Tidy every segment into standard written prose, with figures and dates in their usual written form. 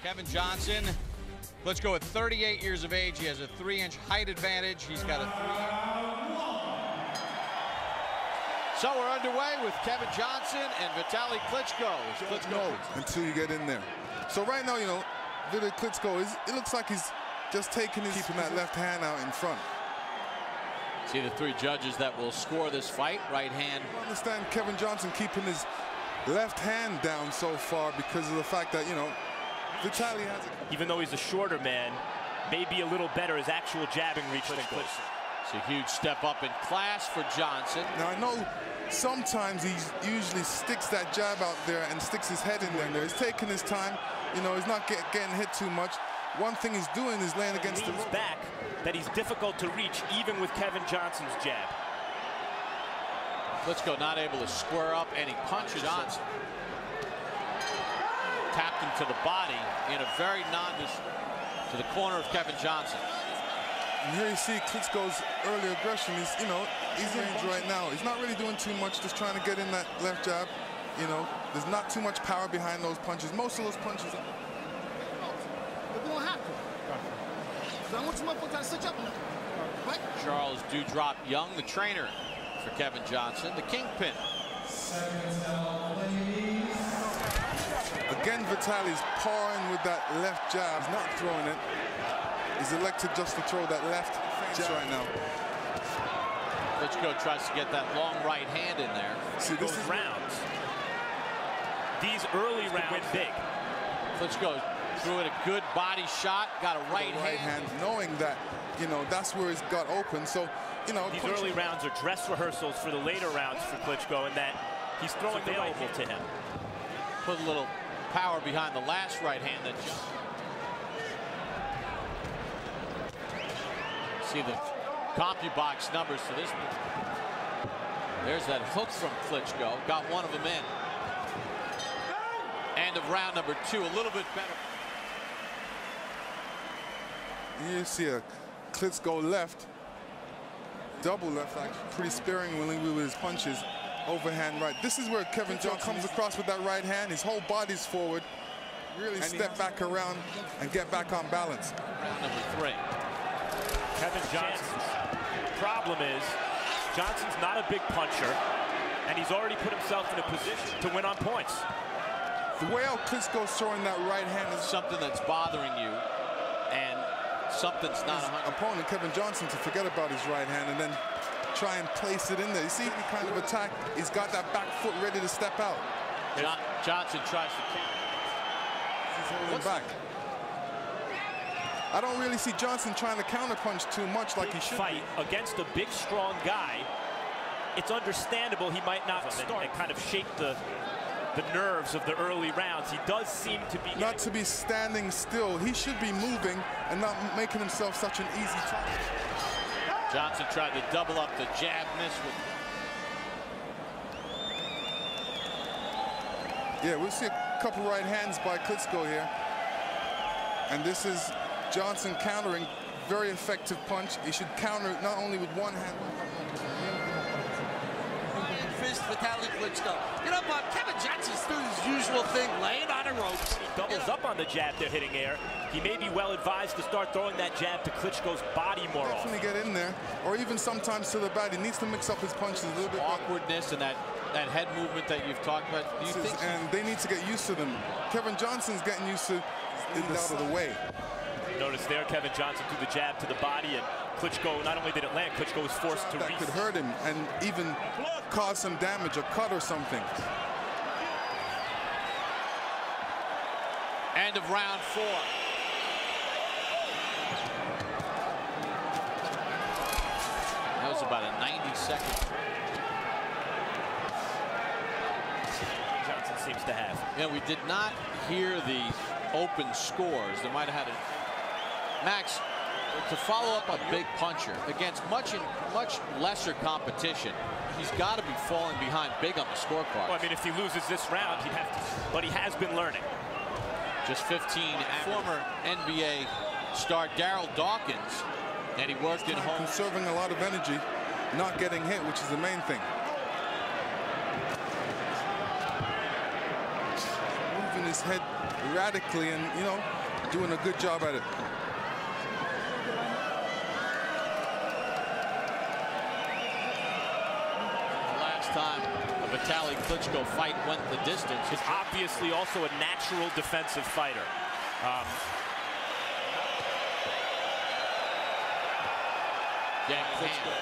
Kevin Johnson, let's go at 38 years of age. He has a 3-inch height advantage. He's got a 3-inch. So we're underway with Kevin Johnson and Vitaly Klitschko. No, until you get in there. So right now, you know, Vitaly Klitschko, it looks like he's just keeping that left hand out in front. See the three judges that will score this fight. Right hand. I understand Kevin Johnson keeping his left hand down so far because of the fact that, you know, Vitaly has it. Even though he's a shorter man, maybe a little better his actual jabbing reach than Klitschko. It's a huge step up in class for Johnson. Now I know sometimes he usually sticks that jab out there and sticks his head in there. He's taking his time. You know, he's not getting hit too much. One thing he's doing is laying against the rope. Back that he's difficult to reach even with Kevin Johnson's jab. Klitschko not able to square up, and he punches Johnson. Tapped him to the body in a very to the corner of Kevin Johnson. And here you see Klitschko's early aggression. He's, you know, he's in range right now. He's not really doing too much, just trying to get in that left jab. You know, there's not too much power behind those punches. Most of those punches are... Charles Dewdrop Young, the trainer for Kevin Johnson, the kingpin. Again, Vitaly's powering with that left jab. He's not throwing it. He's elected just to throw that left jab right now. Klitschko tries to get that long right hand in there. See, this is rounds. These early rounds went big. Klitschko threw it a good body shot, got a right hand, knowing that, you know, that's where he's got open. So, you know, these early rounds are dress rehearsals for the later rounds for Klitschko, and that he's throwing available to him. Put a little power behind the last right hand that jumped. See the CompuBox numbers for this one. There's that hook from Klitschko. Got one of them in. End of round number 2, a little bit better. You see a Klitschko left, double left, actually, pretty sparingly with his punches. Overhand right. This is where Kevin Johnson comes across with that right hand. His whole body's forward. Really step back around and get back on balance. Round number 3. Kevin Johnson's problem is Johnson's not a big puncher, and he's already put himself in a position to win on points. The way out Klitschko's throwing that right hand is something that's bothering you, and something's not his opponent, Kevin Johnson, to forget about his right hand and then try and place it in there. You see any kind of attack, he's got that back foot ready to step out. Johnson tries to kick. He's holding back. I don't really see Johnson trying to counterpunch too much like he should fight against a big, strong guy. It's understandable he might not start and kind of shake the nerves of the early rounds. He does seem to be not to be standing still. He should be moving and not making himself such an easy target. Johnson tried to double up the jab, miss with. Yeah, we'll see a couple right hands by Klitschko here. And this is Johnson countering. Very effective punch. He should counter not only with one hand. Fist Vitaly Klitschko. You know, Bob, Kevin Johnson's doing his usual thing, laying on the ropes. He doubles up on the jab they're hitting air. He may be well advised to start throwing that jab to Klitschko's body more often. Definitely get in there, or even sometimes to the body. He needs to mix up his punches a little bit. Awkwardness and that head movement that you've talked about. Do you think and they need to get used to them. Kevin Johnson's getting used to it out of the way. Notice there, Kevin Johnson threw the jab to the body, and Klitschko, not only did it land, Klitschko was forced to that could hurt him and even cause some damage, a cut or something. End of round 4. That was about a 90-second. Johnson seems to have. Yeah, we did not hear the open scores. They might have had it. Max, to follow up on Big Puncher against much lesser competition, he's got to be falling behind Big on the scorecard. Well, I mean, if he loses this round, he'd have to, but he has been learning. Just 15. Former NBA star Darryl Dawkins, and he worked in home. Conserving a lot of energy, not getting hit, which is the main thing. Moving his his head radically and, you know, doing a good job at it. Last time a Vitaly Klitschko fight went the distance. He's obviously also a natural defensive fighter. Klitschko.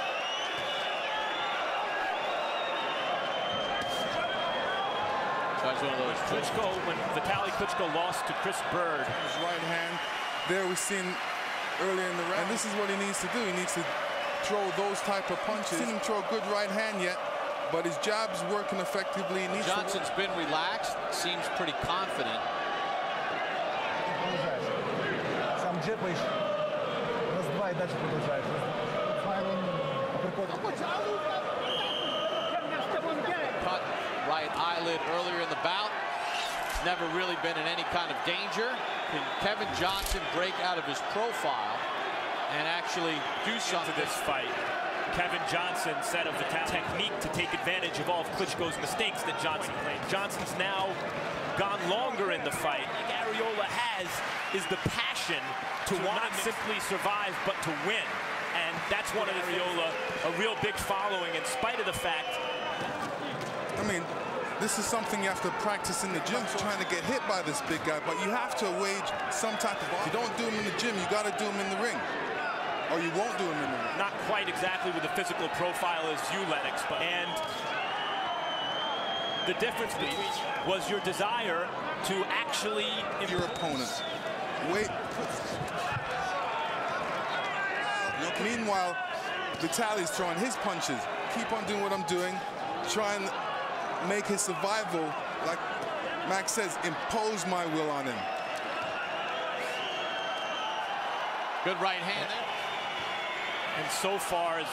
Tries one of those. Klitschko, when Vitaly Klitschko lost to Chris Bird. His right hand. There we've seen earlier in the round. And this is what he needs to do. He needs to throw those type of punches. Seen him throw a good right hand yet, but his jab's working effectively. Johnson's been relaxed, seems pretty confident. Сам джепаешь, раз-два и дальше продолжаешь. Cut right eyelid earlier in the bout. Never really been in any kind of danger. Can Kevin Johnson break out of his profile and actually do something to this fight? Kevin Johnson said of the technique to take advantage of all of Klitschko's mistakes that Johnson claimed. Johnson's now gone longer in the fight. Arreola has is the passion to not simply survive but to win. And that's one of Arreola, a real big following in spite of the fact. I mean, this is something you have to practice in the gym, trying to get hit by this big guy, but you have to wage some type of... If you don't do him in the gym, you got to do him in the ring. Or you won't do him in the ring. Not quite exactly with the physical profile as you, Lennox, but and the difference between was your desire to actually... Your opponent. Wait. Meanwhile, Vitaly's throwing his punches. Keep on doing what I'm doing. Try and make his survival, like Max says, impose my will on him. Good right hand there. And so far, as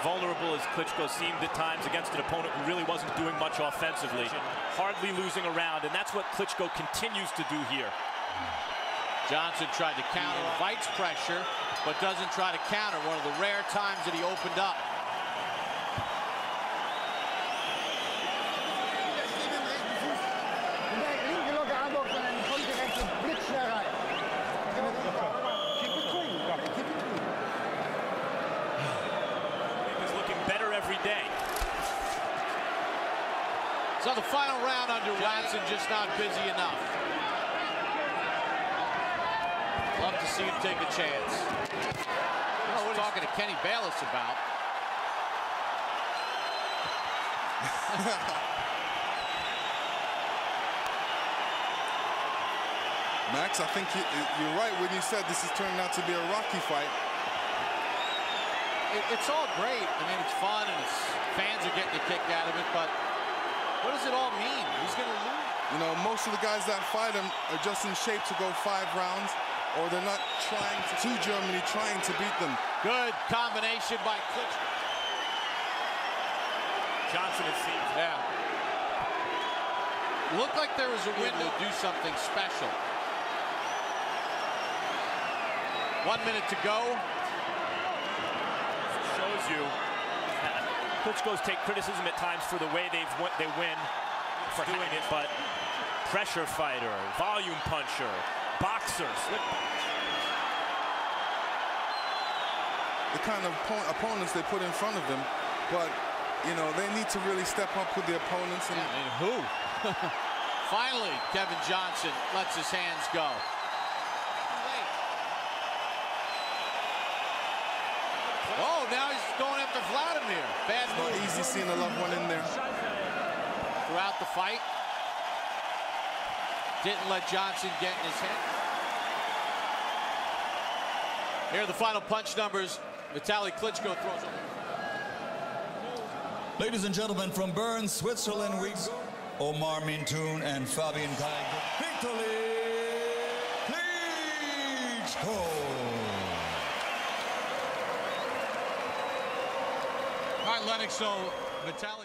vulnerable as Klitschko seemed at times against an opponent who really wasn't doing much offensively, hardly losing a round, and that's what Klitschko continues to do here. Johnson tried to counter, fights pressure, but doesn't try to counter. One of the rare times that he opened up. He's looking better every day. So the final round under Johnson just not busy enough. Love to see him take a chance. What he's talking to Kenny Bayless about. Max, I think you're right when you said this is turning out to be a rocky fight. It's all great. I mean, it's fun and fans are getting a kick out of it, but what does it all mean? He's going to lose. You know, most of the guys that fight him are just in shape to go 5 rounds, or they're not trying to Germany, trying to beat them. Good combination by Klitschko. Johnson, it seems. Yeah. Looked like there was a window to do something special. 1 minute to go. Shows you Klitschko's take criticism at times for the way they win for doing it, but pressure fighter, volume puncher, boxer, slip. The kind of opponents they put in front of them, but you know they need to really step up with the opponents. And who? Finally, Kevin Johnson lets his hands go. Oh, now he's going after Vladimir. Bad move. Not easy seeing a loved one in there. Throughout the fight, didn't let Johnson get in his head. Here are the final punch numbers. Vitaly Klitschko throws over. Ladies and gentlemen, from Bern, Switzerland, we Omar Mintoun and Fabian Geiger. Vitaly Klitschko. All right, Lennox, so Vitaly.